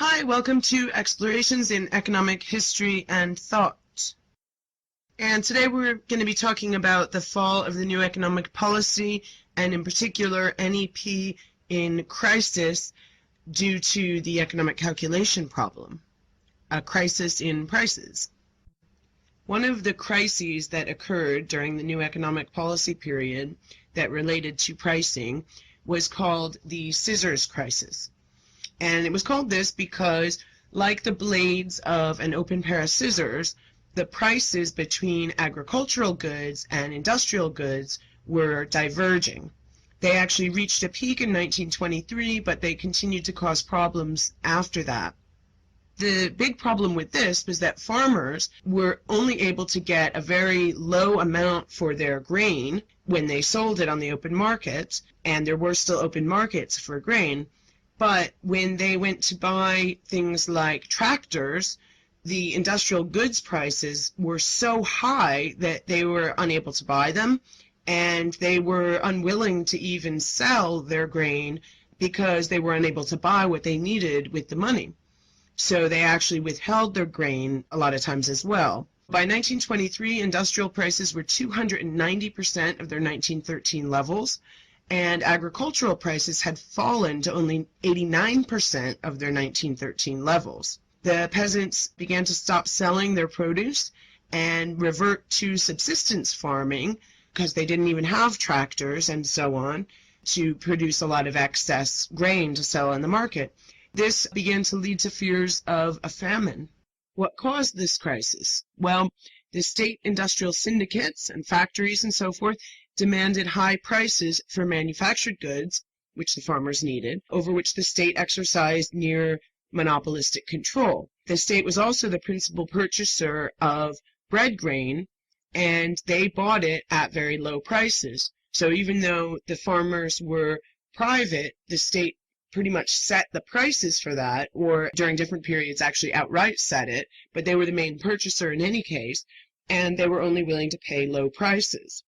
Hi, welcome to Explorations in Economic History and Thought. And today we're going to be talking about the fall of the new economic policy, and in particular NEP in crisis due to the economic calculation problem, a crisis in prices. One of the crises that occurred during the new economic policy period that related to pricing was called the scissors crisis. And it was called this because, like the blades of an open pair of scissors, the prices between agricultural goods and industrial goods were diverging. They actually reached a peak in 1923, but they continued to cause problems after that. The big problem with this was that farmers were only able to get a very low amount for their grain when they sold it on the open market, and there were still open markets for grain. But when they went to buy things like tractors, the industrial goods prices were so high that they were unable to buy them, and they were unwilling to even sell their grain because they were unable to buy what they needed with the money. So they actually withheld their grain a lot of times as well. By 1923, industrial prices were 290% of their 1913 levels, and agricultural prices had fallen to only 89% of their 1913 levels. The peasants began to stop selling their produce and revert to subsistence farming because they didn't even have tractors and so on to produce a lot of excess grain to sell in the market. This began to lead to fears of a famine. What caused this crisis? Well, the state industrial syndicates and factories and so forth demanded high prices for manufactured goods, which the farmers needed, over which the state exercised near monopolistic control. The state was also the principal purchaser of bread grain, and they bought it at very low prices. So even though the farmers were private, the state pretty much set the prices for that, or during different periods actually outright set it, but they were the main purchaser in any case, and they were only willing to pay low prices.